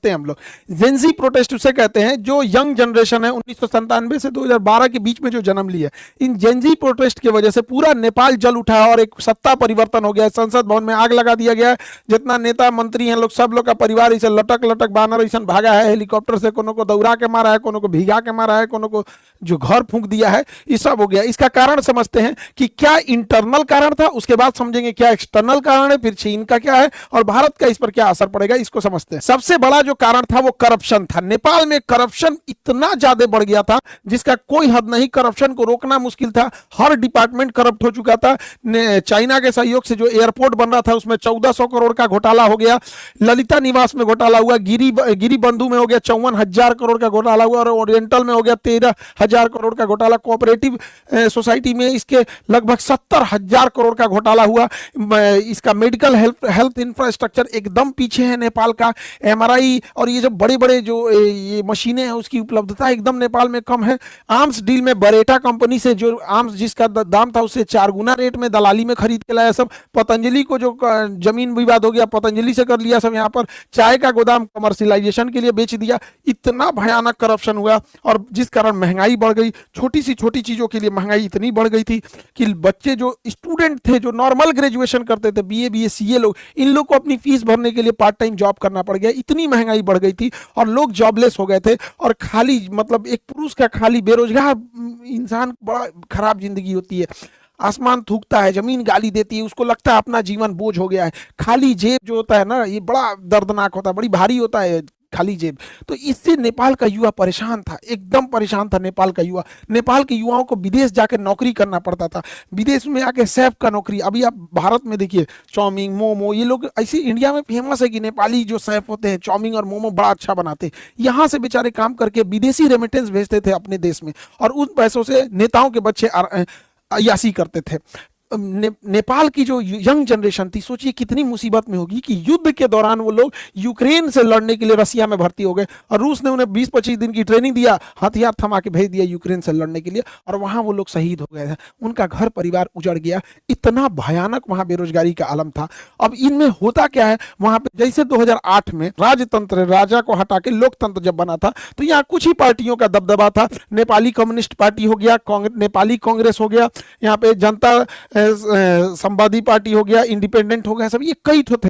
समझते हैं हम लोग। जेंजी प्रोटेस्ट उसे कहते हैं जो यंग जनरेशन है 1997 से 2012 के बीच में जो जन्म लिया। इन जेंजी प्रोटेस्ट की वजह से पूरा नेपाल जल उठा और एक सत्ता परिवर्तन हो गया, संसद भवन में आग लगा दिया गया। जितना नेता मंत्री हैं लोग, सब लोग का परिवार इसे लटक लटक बानर ऐसा भागा है हेलीकॉप्टर से, कोनो को दौड़ा के मारा है, कोनो को भिगा के मारा है, कोनो को जो घर फूंक दिया है, ये सब हो गया। इसका कारण समझते हैं कि क्या इंटरनल कारण था, उसके बाद समझेंगे क्या एक्सटर्नल कारण है, फिर चीन का क्या है और भारत का इस पर क्या असर पड़ेगा, इसको समझते हैं। सबसे बड़ा जो कारण था वो करप्शन था। नेपाल में करप्शन इतना ज्यादा बढ़ गया था जिसका कोई हद नहीं, करप्शन को रोकना मुश्किल था, हर डिपार्टमेंट करप्ट हो चुका था। चाइना के सहयोग से जो एयरपोर्ट बन रहा था उसमें 1400 करोड़ का घोटाला हो गया, ललिता निवास में घोटाला हुआ, गिरी बंधु में हो गया 54,000 करोड़ का घोटाला हुआ, और ओरिएंटल में हो गया 13,000 करोड़ का घोटाला, कोऑपरेटिव सोसाइटी में इसके लगभग 70,000 करोड़ का घोटाला हुआ। इसका मेडिकल हेल्थ इंफ्रास्ट्रक्चर एकदम पीछे है नेपाल का, एमआरआई और ये जो बड़े बड़े जो ये मशीनें हैं उसकी उपलब्धता एकदम नेपाल में कम है। आर्म्स डील में बरेटा कंपनी से जो आर्म्स जिसका दाम था उससे 4 गुना रेट में दलाली में खरीद के लाया सब। पतंजलि को जो जमीन विवाद हो गया पतंजलि से कर लिया सब, यहाँ पर चाय का गोदाम कमर्शियलाइजेशन के लिए बेच दिया। इतना भयानक करप्शन हुआ और जिस कारण महंगाई बढ़ गई, छोटी सी छोटी चीजों के लिए महंगाई इतनी बढ़ गई थी कि बच्चे जो स्टूडेंट थे जो नॉर्मल ग्रेजुएशन करते थे, बीए बीए सीए लोग, इन लोग को अपनी फीस भरने के लिए पार्ट टाइम जॉब करना पड़ गया। इतनी महंगाई बढ़ गई थी और लोग जॉबलेस हो गए थे। और खाली मतलब एक पुरुष का खाली बेरोजगार इंसान, बड़ा खराब जिंदगी होती है। आसमान थूकता है, जमीन गाली देती है, उसको लगता है अपना जीवन बोझ हो गया है। खाली जेब जो होता है ना, ये बड़ा दर्दनाक होता है, बड़ी भारी होता है खाली जेब। तो इससे नेपाल का युवा परेशान था, एकदम परेशान था नेपाल का युवा। नेपाल के युवाओं को विदेश जाकर नौकरी करना पड़ता था, विदेश में आके शेफ का नौकरी। अभी आप भारत में देखिए चाउमीन मोमो, ये लोग ऐसे इंडिया में फेमस है कि नेपाली जो शेफ होते हैं चाउमीन और मोमो बड़ा अच्छा बनाते हैं। यहाँ से बेचारे काम करके विदेशी रेमिटेंस भेजते थे अपने देश में और उन पैसों से नेताओं के बच्चे अय्यासी करते थे। नेपाल की जो यंग जनरेशन थी, सोचिए कितनी मुसीबत में होगी कि युद्ध के दौरान वो लोग यूक्रेन से लड़ने के लिए रसिया में भर्ती हो गए और रूस ने उन्हें 20-25 दिन की ट्रेनिंग दिया, हथियार थमा के भेज दिया यूक्रेन से लड़ने के लिए और वहां वो लोग शहीद हो गए थे, उनका घर परिवार उजड़ गया। इतना भयानक वहां बेरोजगारी का आलम था। अब इनमें होता क्या है, वहां पे जैसे 2008 में राजतंत्र, राजा को हटा के लोकतंत्र जब बना था तो यहाँ कुछ ही पार्टियों का दबदबा था। नेपाली कम्युनिस्ट पार्टी हो गया, नेपाली कांग्रेस हो गया, यहाँ पे जनता संवादी पार्टी हो गया, इंडिपेंडेंट हो गया, सब ये कई ठो थे।